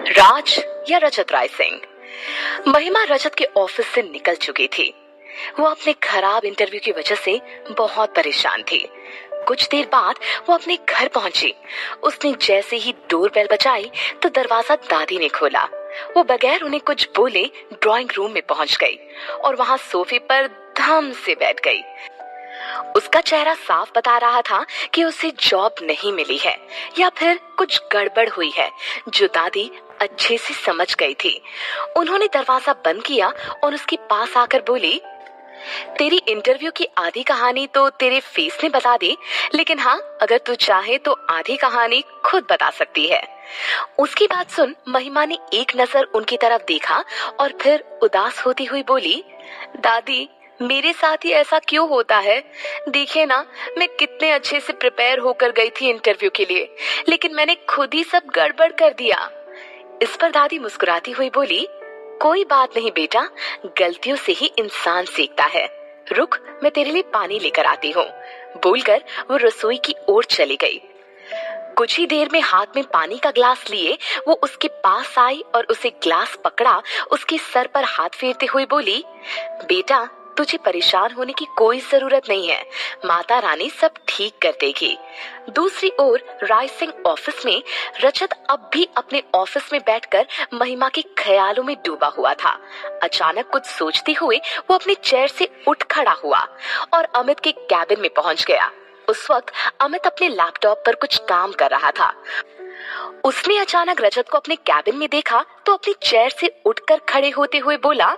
राज या रजत राय सिंह। महिमा रजत के ऑफिस से निकल चुकी थी। वो अपने खराब इंटरव्यू की वजह से बहुत परेशान थी। कुछ देर बाद वो अपने घर पहुंची। उसने जैसे ही डोरबेल बजाई तो दरवाजा दादी ने खोला। वो बगैर उन्हें कुछ बोले ड्राइंग रूम में पहुंच गई और वहां सोफे पर धम से बैठ गई। उसका चेहरा साफ बता रहा था कि उसे जॉब नहीं मिली है या फिर कुछ गड़बड़ हुई है, जो दादी अच्छे से समझ गई थी। उन्होंने दरवाजा बंद किया और उसके पास आकर बोली, तेरी इंटरव्यू की आधी कहानी तो तेरे फेस ने बता दी, लेकिन हाँ, अगर तू चाहे तो आधी कहानी खुद बता सकती है। उसकी बात सुन महिमा ने एक नजर उनकी तरफ देखा और फिर उदास होती हुई बोली, दादी, मेरे साथ ही ऐसा क्यों होता है? देखिए ना, मैं कितने अच्छे से प्रिपेयर होकर गई थी इंटरव्यू के लिए, लेकिन मैंने खुद ही सब गड़बड़ कर दिया। इस पर दादी मुस्कुराती हुई बोली, कोई बात नहीं बेटा, गलतियों से ही इंसान सीखता है। रुक, मैं तेरे लिए पानी लेकर आती हूँ। बोलकर वो रसोई की ओर चली गई। कुछ ही देर में हाथ में पानी का ग्लास लिए वो उसके पास आई और उसे ग्लास पकड़ा, उसके सर पर हाथ फेरते हुए बोली, बेटा, तुझे परेशान होने की कोई जरूरत नहीं है। माता रानी सब ठीक कर देगी। दूसरी ओर राय सिंह ऑफिस में रजत अब भी अपने ऑफिस में बैठकर महिमा के ख्यालों में डूबा हुआ था। अचानक कुछ सोचते हुए वो अपने चेयर से उठ खड़ा हुआ और अमित के कैबिन में पहुंच गया। उस वक्त अमित अपने लैपटॉप पर कुछ काम कर रहा था। उसने अचानक रजत को अपने कैबिन में देखा तो अपनी चेयर से उठकर खड़े होते हुए बोला,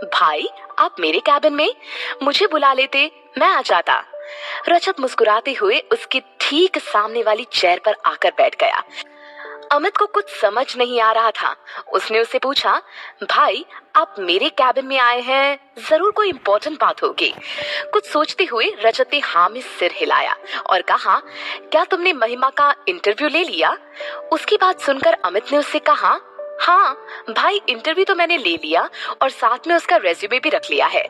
भाई, आप मेरे कैबिन में? मुझे बुला लेते, मैं आ जाता। रजत मुस्कुराते हुए उसके ठीक सामने वाली चेयर पर आकर बैठ गया। अमित को कुछ समझ नहीं आ रहा था। उसने उससे पूछा, भाई, आप मेरे कैबिन में आए हैं, जरूर कोई इम्पोर्टेंट बात होगी। कुछ सोचते हुए रजत ने हाँ में सिर हिलाया और कहा, क्या तुमने महिमा का इंटरव्यू ले लिया? उसकी बात सुनकर अमित ने उससे कहा, हाँ भाई, इंटरव्यू तो मैंने ले लिया और साथ में उसका रेज्यूमे भी रख लिया है।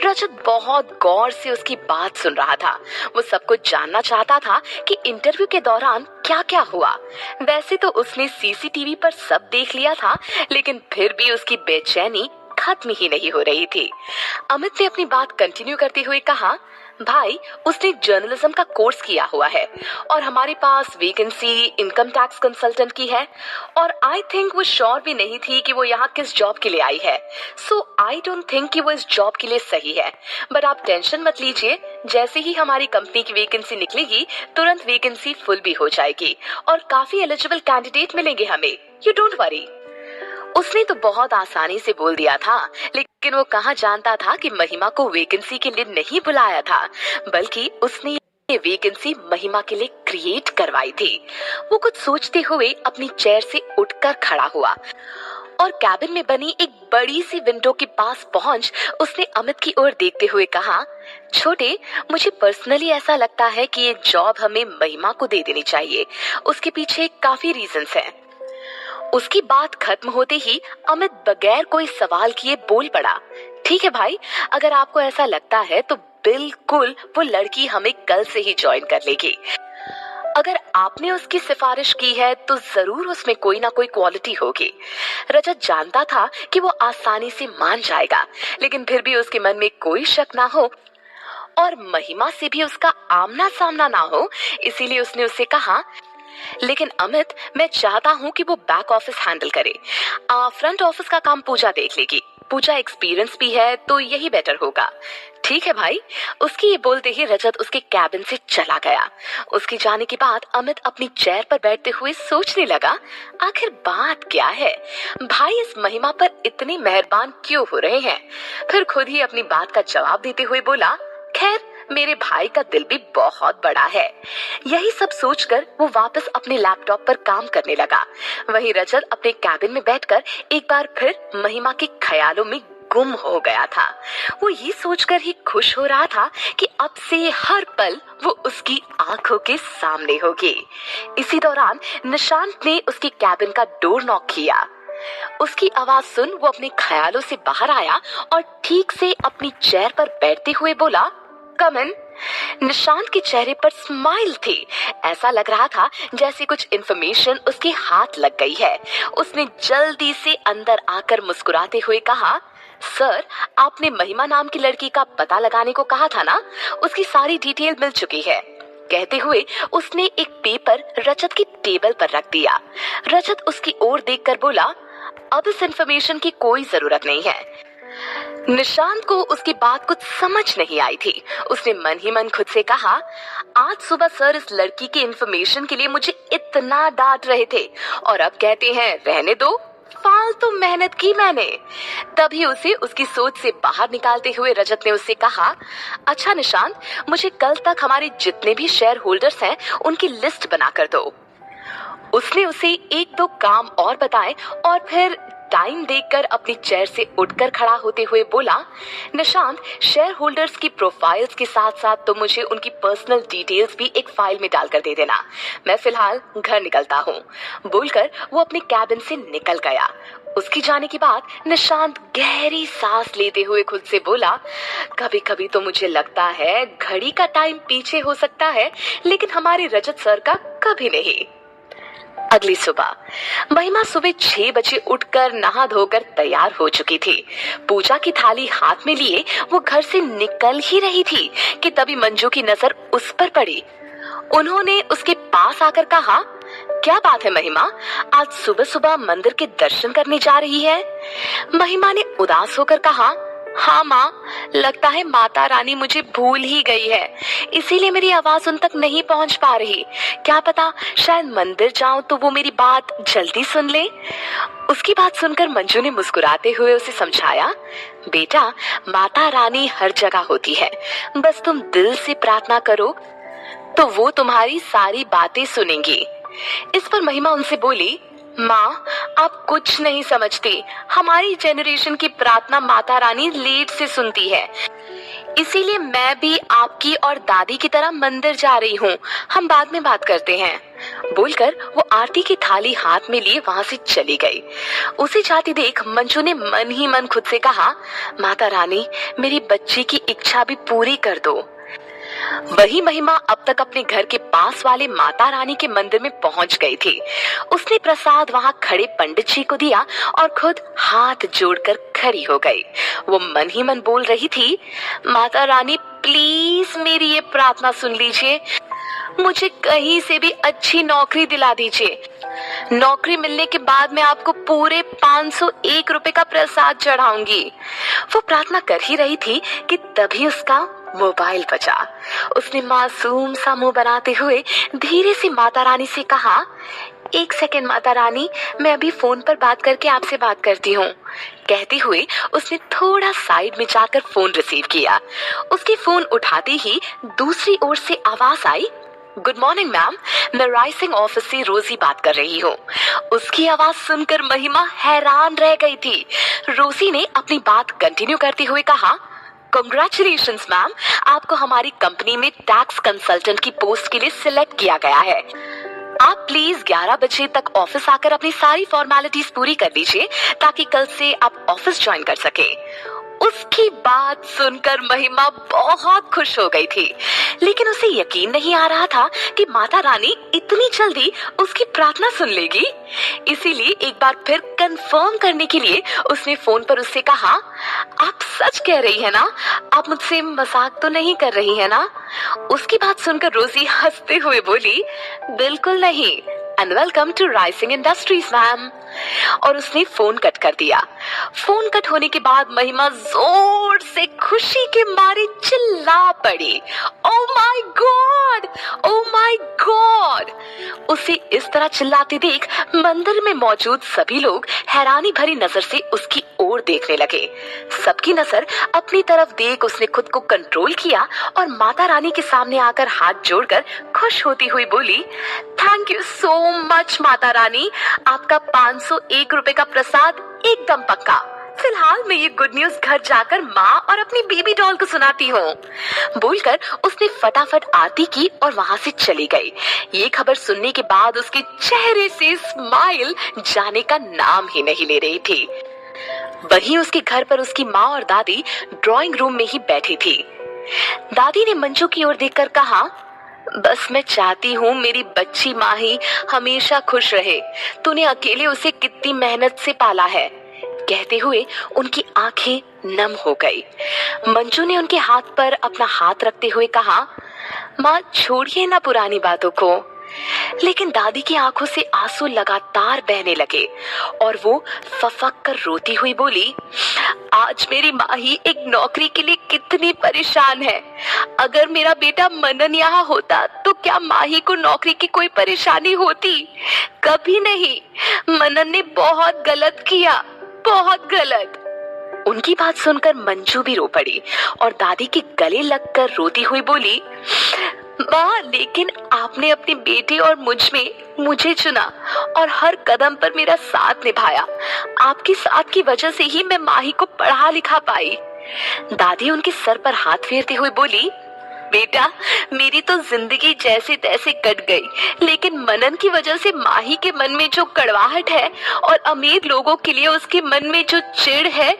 रजत बहुत गौर से उसकी बात सुन रहा था। वो सब कुछ जानना चाहता था कि इंटरव्यू के दौरान क्या क्या हुआ। वैसे तो उसने सीसीटीवी पर सब देख लिया था, लेकिन फिर भी उसकी बेचैनी खत्म ही नहीं हो रही थी। अमित ने अपनी बात कंटिन्यू करते हुए कहा, भाई, उसने जर्नलिज्म का कोर्स किया हुआ है और हमारे पास वैकेंसी इनकम टैक्स कंसल्टेंट की है और आई थिंक वो श्योर भी नहीं थी कि वो यहाँ किस जॉब के लिए आई है। सो आई डोंट थिंक कि वो इस जॉब के लिए सही है। बट आप टेंशन मत लीजिए, जैसे ही हमारी कंपनी की वैकेंसी निकलेगी तुरंत वैकेंसी फुल भी हो जाएगी और काफी एलिजिबल कैंडिडेट मिलेंगे हमें। You don't worry. उसने तो बहुत आसानी से बोल दिया था, लेकिन वो कहाँ जानता था कि महिमा को वैकेंसी के लिए नहीं बुलाया था, बल्कि उसने ये वैकेंसी महिमा के लिए क्रिएट करवाई थी। वो कुछ सोचते हुए अपनी चेयर से उठकर खड़ा हुआ और कैबिन में बनी एक बड़ी सी विंडो के पास पहुंच उसने अमित की ओर देखते हुए कहा, छोटे, मुझे पर्सनली ऐसा लगता है कि ये जॉब हमें महिमा को दे देनी चाहिए। उसके पीछे काफी रीजंस हैं। उसकी बात खत्म होते ही अमित बगैर कोई सवाल किए बोल पड़ा, ठीक है भाई, अगर आपको ऐसा लगता है तो बिल्कुल वो लड़की हमें कल से ही ज्वाइन कर लेगी। अगर आपने उसकी सिफारिश की है तो जरूर उसमें कोई ना कोई क्वालिटी होगी। रजत जानता था कि वो आसानी से मान जाएगा, लेकिन फिर भी उसके मन में कोई शक ना हो और महिमा से भी उसका आमना सामना ना हो, इसीलिए उसने उससे कहा, लेकिन अमित, मैं चाहता हूँ कि वो बैक ऑफिस हैंडल करे। फ्रंट ऑफिस का काम पूजा देख लेगी। पूजा एक्सपीरियंस भी है तो यही बेटर होगा। ठीक है भाई। उसकी ये बोलते ही रजत उसके कैबिन से चला गया। उसके जाने के बाद अमित अपनी चेयर पर बैठते हुए सोचने लगा, आखिर बात क्या है? भाई इस महिमा पर इतनी मेहरबान क्यों हो रहे हैं? फिर खुद ही अपनी बात का जवाब देते हुए बोला, खैर, मेरे भाई का दिल भी बहुत बड़ा है। यही सब सोचकर वो वापस अपने लैपटॉप पर काम करने लगा। वहीं रजत अपने कैबिन में बैठकर एक बार फिर महिमा के ख्यालों में गुम हो गया था। वो ये सोचकर ही खुश हो रहा था कि अब से हर पल वो उसकी आंखों के सामने होगी। इसी दौरान निशांत ने उसके कैबिन का डोर नॉक किया। उसकी आवाज सुन वो अपने ख्यालों से बाहर आया और ठीक से अपनी चेयर पर बैठते हुए बोला, कम इन। निशांत के चेहरे पर स्माइल थी। ऐसा लग रहा था जैसे कुछ इन्फॉर्मेशन उसके हाथ लग गई है। उसने जल्दी से अंदर आकर मुस्कुराते हुए कहा, सर, आपने महिमा नाम की लड़की का पता लगाने को कहा था ना, उसकी सारी डिटेल मिल चुकी है। कहते हुए उसने एक पेपर रजत की टेबल पर रख दिया। रजत उसकी ओर देखकर बोला, अब इस इंफॉर्मेशन की कोई जरूरत नहीं है। निशांत को उसकी बात कुछ समझ नहीं आई थी। उसने मन ही मन खुद से कहा, आज सुबह सर इस लड़की की इंफॉर्मेशन के लिए मुझे इतना डांट रहे थे और अब कहते हैं रहने दो, फालतू मेहनत की मैंने। तभी उसे उसकी सोच से बाहर निकालते हुए रजत ने उससे कहा, अच्छा निशांत, मुझे कल तक हमारे जितने भी शेयर होल्डर्स हैं उनकी लिस्ट बना कर दो। उसने उसे एक दो काम और बताए और फिर टाइम देखकर अपनी चेयर से उठकर खड़ा होते हुए बोला, निशांत, शेयर होल्डर्स की प्रोफाइल्स के साथ साथ तो मुझे उनकी पर्सनल डिटेल्स भी एक फाइल में डालकर दे देना। मैं फिलहाल घर निकलता हूँ। बोलकर वो अपने कैबिन से निकल गया। उसकी जाने के बाद निशांत गहरी सांस लेते हुए खुद से बोला, कभी कभी तो मुझे लगता है घड़ी का टाइम पीछे हो सकता है, लेकिन हमारे रजत सर का कभी नहीं। अगली सुबह महिमा सुबह 6 बजे उठकर नहा धोकर तैयार हो चुकी थी। पूजा की थाली हाथ में लिए वो घर से निकल ही रही थी कि तभी मंजू की नजर उस पर पड़ी। उन्होंने उसके पास आकर कहा, क्या बात है महिमा, आज सुबह सुबह मंदिर के दर्शन करने जा रही है? महिमा ने उदास होकर कहा, हाँ माँ, लगता है माता रानी मुझे भूल ही गई है, इसीलिए मेरी आवाज उन तक नहीं पहुँच पा रही। क्या पता शायद मंदिर जाऊं तो वो मेरी बात जल्दी सुन ले। उसकी बात सुनकर मंजू ने मुस्कुराते हुए उसे समझाया, बेटा, माता रानी हर जगह होती है, बस तुम दिल से प्रार्थना करो तो वो तुम्हारी सारी बातें सुनेंगी। इस पर महिमा उनसे बोली, माँ, आप कुछ नहीं समझती, हमारी जेनरेशन की प्रार्थना माता रानी लेट से सुनती है, इसीलिए मैं भी आपकी और दादी की तरह मंदिर जा रही हूँ, हम बाद में बात करते हैं। बोलकर वो आरती की थाली हाथ में लिए वहां से चली गई। उसे जाती देख मंजू ने मन ही मन खुद से कहा, माता रानी, मेरी बच्ची की इच्छा भी पूरी कर दो। वही महिमा अब तक अपने घर के पास वाले माता रानी के मंदिर में पहुंच गई थी। उसने प्रसाद वहां खड़े पंडित जी को दिया और खुद हाथ जोड़कर खड़ी हो गई। वो मन ही मन बोल रही थी, माता रानी, प्लीज मेरी ये प्रार्थना सुन लीजिए, मुझे कहीं से भी अच्छी नौकरी दिला दीजिए। नौकरी मिलने के बाद मैं आपको पूरे 501 रुपए का प्रसाद चढ़ाऊंगी। वो प्रार्थना कर ही रही थी कि तभी उसका मोबाइल बजा। उसने मासूम सा मुंह बनाते हुए धीरे से माता रानी से कहा, 1 सेकेंड माता रानी, मैं अभी फोन पर बात करके आपसे बात करती हूँ। कहते हुए उसने थोड़ा साइड में जाकर फोन रिसीव किया। उसके फोन उठाते ही दूसरी ओर से आवाज आई, गुड मॉर्निंग मैम, मैं राइसिंग ऑफिस से रोजी बात कर रही हूँ। उसकी आवाज सुनकर महिमा हैरान रह गई थी। रोजी ने अपनी बात कंटिन्यू करते हुए कहा, कांग्रेचुलेशंस मैम, आपको हमारी कंपनी में टैक्स कंसल्टेंट की पोस्ट के लिए सिलेक्ट किया गया है। आप प्लीज 11 बजे तक ऑफिस आकर अपनी सारी फॉर्मेलिटीज पूरी कर लीजिए ताकि कल से आप ऑफिस ज्वाइन कर सके। उसकी बात सुनकर महिमा बहुत खुश हो गई थी, लेकिन उसे यकीन नहीं आ रहा था कि माता रानी इतनी जल्दी उसकी प्रार्थना सुन लेगी। इसीलिए एक बार फिर कंफर्म करने के लिए उसने फोन पर उससे कहा, आप सच कह रही है ना, आप मुझसे मजाक तो नहीं कर रही है ना? उसकी बात सुनकर रोजी हंसते हुए बोली, बिल्कुल नहीं, and welcome to Rising Industries ma'am. और उसने फोन कट कर दिया। फोन कट होने के बाद महिमा जोर से खुशी के मारे चिल्ला पड़ी, oh my God, oh my God. उसे इस तरह चिल्लाते देख मंदिर में मौजूद सभी लोग हैरानी भरी नजर से उसकी ओर देखने लगे। सबकी नजर अपनी तरफ देख उसने खुद को कंट्रोल किया और माता रानी के सामने आकर हाथ जोड़कर खुश होती हुई बोली, thank you so much Mata Rani, आपका 501 रुपए का प्रसाद एकदम पक्का। फिलहाल मैं ये गुड न्यूज घर जाकर माँ और अपनी बेबी डॉल को सुनाती हूँ। बोलकर उसने फटाफट आरती की और वहां से चली गई। ये खबर सुनने के बाद उसके चेहरे से स्माइल जाने का नाम ही नहीं ले रही थी। वहीं उसके घर पर उसकी माँ और दादी ड्राइंग रूम में ही बैठी थी। दादी ने मंजू की ओर देखकर कहा, बस मैं चाहती हूँ मेरी बच्ची माही हमेशा खुश रहे। तूने अकेले उसे कितनी मेहनत से पाला है। कहते हुए उनकी आंखें नम हो गई। मंजू ने उनके हाथ पर अपना हाथ रखते हुए कहा, माँ छोड़िए ना पुरानी बातों को। लेकिन दादी की आंखों से आंसू लगातार बहने लगे और वो फफक कर रोती हुई बोली, आज मेरी माही एक नौकरी के लिए कितनी परेशान है। अगर मेरा बेटा मनन यहाँ होता तो क्या माही को नौकरी की कोई परेशानी होती? कभी नहीं। मनन ने बहुत गलत किया, बहुत गलत। उनकी बात सुनकर मंजू भी रो पड़ी और दादी के गले लगकर रोती हुई बोली, माँ लेकिन आपने अपने बेटे और मुझे चुना और हर कदम पर मेरा साथ निभाया। आपके साथ की वजह से ही मैं माही को पढ़ा लिखा पाई। दादी उनके सर पर हाथ फेरते हुए बोली, बेटा मेरी तो जिंदगी जैसे तैसे कट गई, लेकिन मनन की वजह से माही के मन में जो कड़वाहट है और अमीर लोगों के लिए उसके मन में जो चिढ़ है,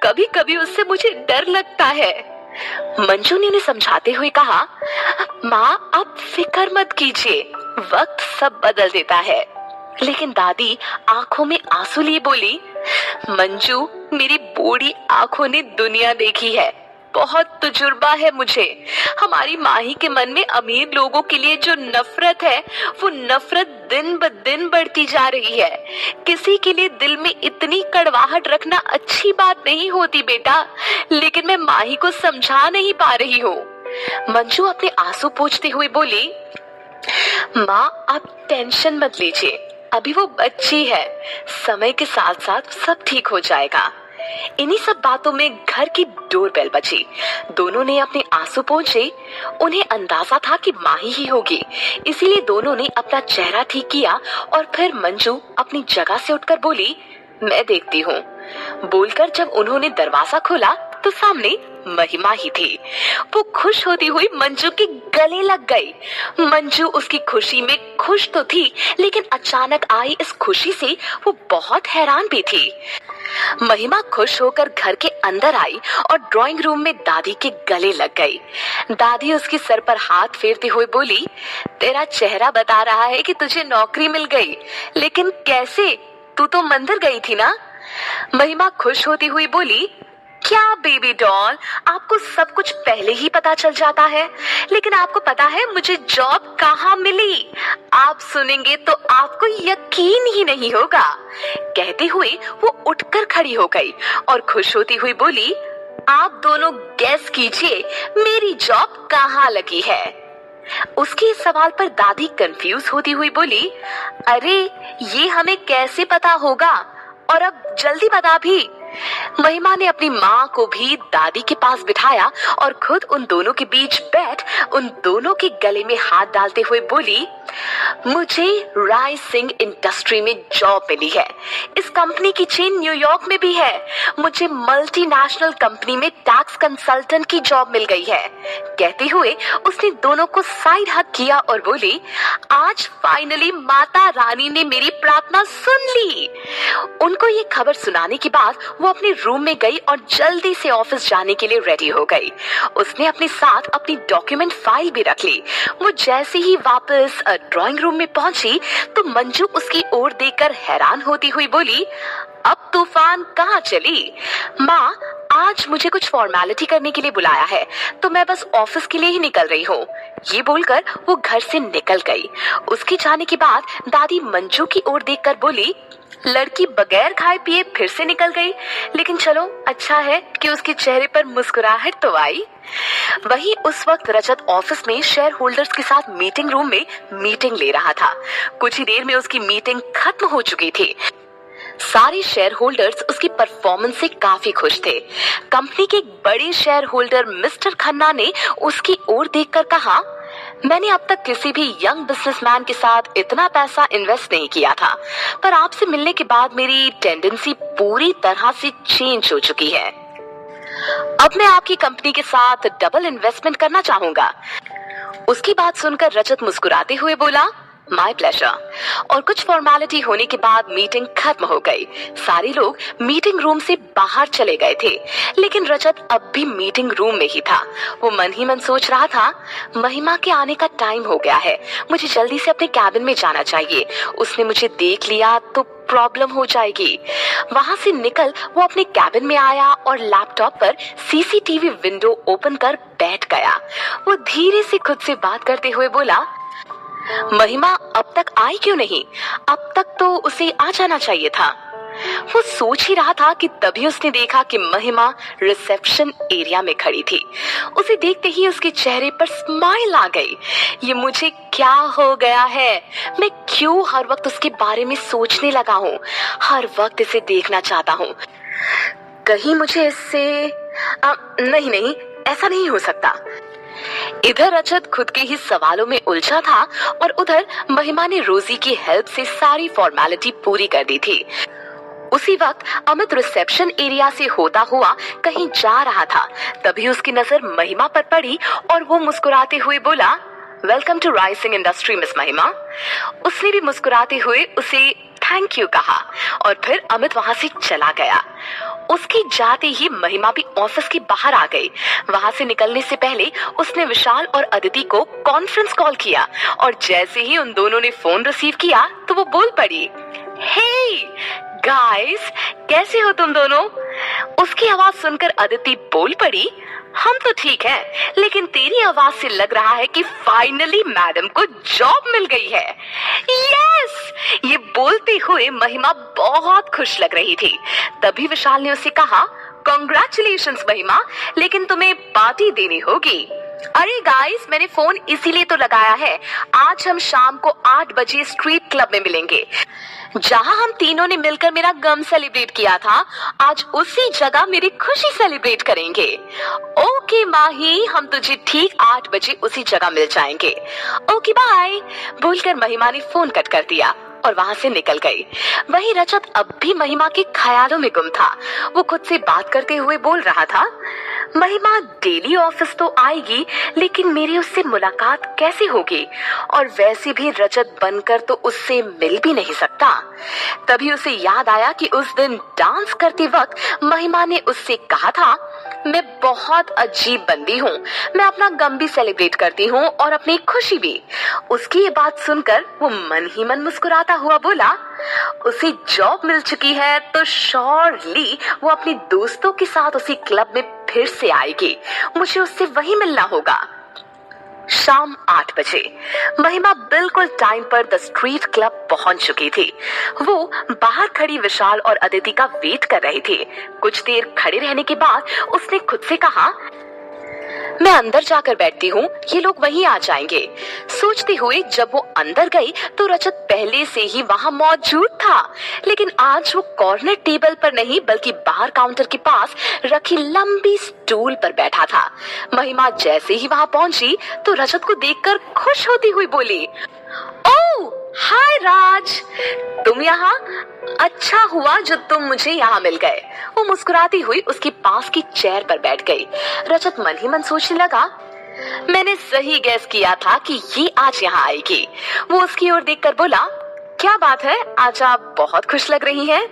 कभी कभी उससे मुझे डर लगता है। मंजू ने उन्हें समझाते हुए कहा, माँ आप फिक्र मत कीजिए, वक्त सब बदल देता है। लेकिन दादी आंखों में आंसू लिए बोली, मंजू मेरी बूढ़ी आंखों ने दुनिया देखी है, बहुत तजुर्बा है मुझे। हमारी माही के मन में अमीर लोगों के लिए जो नफरत है, वो नफरत दिन ब दिन बढ़ती जा रही है। किसी के लिए दिल में इतनी कड़वाहट रखना अच्छी बात नहीं होती बेटा, लेकिन मैं माही को समझा नहीं पा रही हूँ। मंजू अपने आंसू पोंछते हुए बोली, माँ आप टेंशन मत लीजिए, अभी वो बच्ची है, समय के साथ साथ सब ठीक हो जाएगा। इन्हीं सब बातों में घर की डोरबेल बजी। दोनों ने अपने आंसू पोंछे। उन्हें अंदाजा था कि माही ही होगी, इसीलिए दोनों ने अपना चेहरा ठीक किया और फिर मंजू अपनी जगह से उठकर बोली, मैं देखती हूँ। बोलकर जब उन्होंने दरवाजा खोला तो सामने महिमा ही थी। वो खुश होती हुई मंजू के गले लग गई। मंजू उसकी खुशी में खुश तो थी, लेकिन अचानक आई इस खुशी से वो बहुत हैरान भी थी। महिमा खुश होकर घर के अंदर आई और ड्राइंग रूम में दादी के गले लग गई। दादी उसके सर पर हाथ फेरते हुए बोली, तेरा चेहरा बता रहा है कि तुझे नौकरी मिल गई, लेकिन कैसे? तू तो मंदिर गई थी ना? महिमा खुश होती हुई बोली, क्या बेबी डॉल, आपको सब कुछ पहले ही पता चल जाता है, लेकिन आपको पता है मुझे जॉब कहाँ मिली? आप सुनेंगे तो आपको यकीन ही नहीं होगा। कहते हुए वो उठकर खड़ी हो गई और खुश होती हुई बोली, आप दोनों गेस कीजिए मेरी जॉब कहाँ लगी है। उसके इस सवाल पर दादी कंफ्यूज होती हुई बोली, अरे ये हमें कैसे पता होगा, और अब जल्दी बता भी। महिमा ने अपनी माँ को भी दादी के पास बिठाया और खुद उन दोनों के बीच बैठ उन दोनों के गले में हाथ डालते हुए बोली, मुझे राय सिंह इंडस्ट्री में जॉब मिली है। इस कंपनी की चेन न्यूयॉर्क में भी है। मुझे मल्टीनेशनल कंपनी में टैक्स कंसल्टेंट की जॉब मिल गई है। कहते हुए उसने दोनों को साइड हग किया और बोली, आज फाइनली माता रानी ने मेरी प्रार्थना सुन ली। उनको ये खबर सुनाने के बाद वो अपने रूम में गई और जल्दी से ऑफिस जाने के लिए रेडी हो गई। उसने अपने साथ अपनी डॉक्यूमेंट फाइल भी रख ली। वो जैसे ही वापस ड्राइंग रूम में पहुंची तो मंजू उसकी ओर देखकर हैरान होती हुई बोली, अब तूफान कहाँ चली? माँ आज मुझे कुछ फॉर्मेलिटी करने के लिए बुलाया है, तो मैं बस ऑफिस के लिए ही निकल रही हूँ। ये बोलकर वो घर से निकल गई। उसके जाने के बाद दादी मंजू की ओर देखकर बोली, लड़की बगैर खाए पिए फिर से निकल गई, लेकिन चलो अच्छा है कि उसके चेहरे पर मुस्कुराहट तो आई। वहीं उस वक्त रजत ऑफिस में शेयर होल्डर्स के साथ मीटिंग रूम में मीटिंग ले रहा था। कुछ ही देर में उसकी मीटिंग खत्म हो चुकी थी। सारे शेयर होल्डर्स उसकी परफॉर्मेंस से काफी खुश थे। कंपनी के एक बड़े शेयर होल्डर मिस्टर खन्ना ने उसकी ओर देखकर कहा, मैंने अब तक किसी भी यंग बिजनेसमैन के साथ इतना पैसा इन्वेस्ट नहीं किया था, पर आपसे मिलने के बाद मेरी टेंडेंसी पूरी तरह से चेंज हो चुकी है। अब मैं आपकी कंपनी के साथ डबल इन्वेस्टमेंट करना चाहूंगा। उसकी बात सुनकर रजत मुस्कुराते हुए बोला, माय प्लेजर। और कुछ फॉर्मेलिटी होने के बाद मीटिंग खत्म हो गई। सारे लोग मीटिंग रूम से बाहर चले गए थे, लेकिन रजत अब भी मीटिंग रूम में ही था। वो मन ही मन सोच रहा था, महिमा के आने का टाइम हो गया है, मुझे जल्दी से अपने कैबिन में जाना चाहिए। उसने मुझे देख लिया तो प्रॉब्लम हो जाएगी। वहां से निकल वो अपने कैबिन में आया और लैपटॉप पर सीसीटीवी विंडो ओपन कर बैठ गया। वो धीरे से खुद से बात करते हुए बोला, महिमा अब तक आई क्यों नहीं? अब तक तो उसे आ जाना चाहिए था। वो सोच ही रहा था कि तभी उसने देखा कि महिमा रिसेप्शन एरिया में खड़ी थी। उसे देखते ही उसके चेहरे पर स्माइल आ गई। ये मुझे क्या हो गया है? मैं क्यों हर वक्त उसके बारे में सोचने लगा हूँ? हर वक्त इसे देखना चाहता हूँ। कहीं मुझे इससे नहीं, ऐसा नहीं हो सकता। इधर रजत खुद के ही सवालों में उलझा था और उधर महिमा ने रोजी की हेल्प से सारी फॉर्मेलिटी पूरी कर दी थी। उसी वक्त अमित रिसेप्शन एरिया से होता हुआ कहीं जा रहा था। तभी उसकी नजर महिमा पर पड़ी और वो मुस्कुराते हुए बोला, welcome to Rising Industry miss Mahima. उसने भी मुस्कुराते हुए उसे थैंक यू कहा और फिर अमित वहां से चला गया। उसके जाते ही महिमा भी ऑफिस के बाहर आ गई। वहां से निकलने से पहले उसने विशाल और अदिति को कॉन्फ्रेंस कॉल किया और जैसे ही उन दोनों ने फोन रिसीव किया तो वो बोल पड़ी, हे गाइस, कैसे हो तुम दोनों? उसकी आवाज सुनकर अदिति बोल पड़ी, हम तो ठीक हैं, लेकिन तेरी आवाज से लग रहा है कि फाइनली मैडम को जॉब मिल गई है। यस! ये बोलते हुए महिमा बहुत खुश लग रही थी। तभी विशाल ने उससे कहा, कांग्रेचुलेशंस महिमा, लेकिन तुम्हें पार्टी देनी होगी। अरे गाइस, मैंने फोन इसीलिए तो लगाया है। आज हम शाम को 8 बजे स्ट्रीट क्लब में मिलेंगे, जहां हम तीनों ने मिलकर मेरा गम सेलिब्रेट किया था। आज उसी जगह मेरी खुशी सेलिब्रेट करेंगे। ओके माही, हम तुझे ठीक 8 बजे उसी जगह मिल जाएंगे। Okay bye. बोलकर महिमा ने फोन कट कर दिया और वहां से निकल गई। वहीं रजत अब भी महिमा के ख्यालों में गुम था। वो खुद से बात करते हुए बोल रहा था, महिमा डेली ऑफिस तो आएगी, लेकिन मेरी उससे मुलाकात कैसे होगी? और वैसे भी रजत बनकर तो उससे मिल भी नहीं सकता। तभी उसे याद आया कि उस दिन डांस करते वक्त महिमा ने उससे कहा था, मैं बहुत अजीब बंदी हूँ, मैं अपना गम भी सेलिब्रेट करती हूँ और अपनी खुशी भी। उसकी ये बात सुनकर वो मन ही मन मुस्कुराता हुआ बोला, उसे जॉब मिल चुकी है तो श्योरली वो अपने दोस्तों के साथ उसी क्लब में फिर से आएगी। मुझे उससे वहीं मिलना होगा। शाम 8 बजे महिमा बिल्कुल टाइम पर द स्ट्रीट क्लब पहुंच चुकी थी। वो बाहर खड़ी विशाल और अदिति का वेट कर रही थी। कुछ देर खड़े रहने के बाद उसने खुद से कहा, मैं अंदर जाकर बैठती हूँ, ये लोग वहीं आ जाएंगे। सोचते हुए जब वो अंदर गई तो रजत पहले से ही वहाँ मौजूद था, लेकिन आज वो कॉर्नर टेबल पर नहीं बल्कि बाहर काउंटर के पास रखी लंबी स्टूल पर बैठा था। महिमा जैसे ही वहाँ पहुंची तो रजत को देखकर खुश होती हुई बोली, ओह हाय राज, तुम यहाँ? अच्छा हुआ जो तुम मुझे यहाँ मिल गए। वो मुस्कुराती हुई उसके पास की चेयर पर बैठ गई। रजत मन ही मन सोचने लगा, मैंने सही गैस किया था कि ये आज यहाँ आएगी। वो उसकी ओर देखकर बोला, क्या बात है, आज आप बहुत खुश लग रही हैं।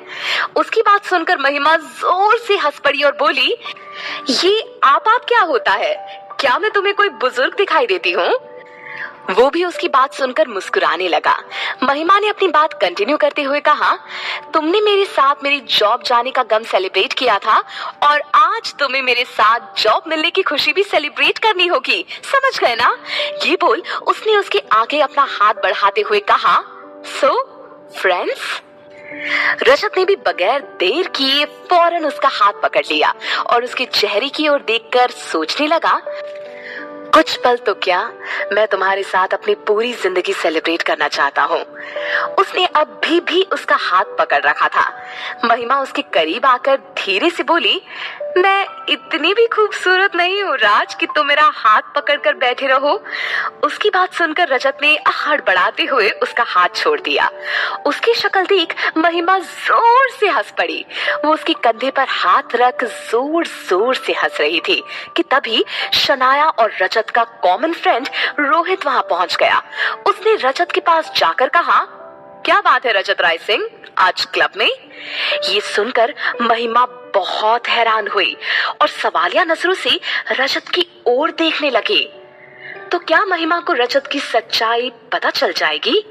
उसकी बात सुनकर महिमा जोर से हंस पड़ी और बोली, ये आप क्या होता है? क्या मैं तुम्हें कोई बुजुर्ग दिखाई देती हूँ? वो भी उसकी बात सुनकर मुस्कुराने लगा। महिमा ने अपनी बात कंटिन्यू करते हुए कहा, तुमने मेरे साथ मेरी जॉब जाने का गम सेलिब्रेट किया था और आज तुम्हें मेरे साथ जॉब मिलने की खुशी भी सेलिब्रेट करनी होगी, समझ गए ना? ये बोल उसने उसके आगे अपना हाथ बढ़ाते हुए कहा, सो फ्रेंड्स? रजत ने भी बगैर देर किए फौरन उसका हाथ पकड़ लिया और उसके चेहरे की ओर देखकर सोचने लगा, कुछ पल तो क्या, मैं तुम्हारे साथ अपनी पूरी जिंदगी सेलिब्रेट करना चाहता हूँ। उसने अभी भी उसका हाथ पकड़ रखा था। महिमा उसके करीब आकर धीरे से बोली, मैं इतनी भी खूबसूरत नहीं हूँ राज कि तुम मेरा हाथ पकड़कर बैठे रहो। उसकी बात सुनकर रजत ने हड़बड़ाते हुए उसका हाथ छोड़ दिया। उसकी शक्ल देख महिमा जोर से हंस पड़ी। वो उसके कंधे पर हाथ रख जोर जोर से हंस रही थी कि तभी शनाया और रजत रजत का कॉमन फ्रेंड रोहित वहां पहुंच गया। उसने रजत के पास जाकर कहा, क्या बात है रजत राय सिंह, आज क्लब में? ये सुनकर महिमा बहुत हैरान हुई और सवालिया नजरों से रजत की ओर देखने लगी। तो क्या महिमा को रजत की सच्चाई पता चल जाएगी?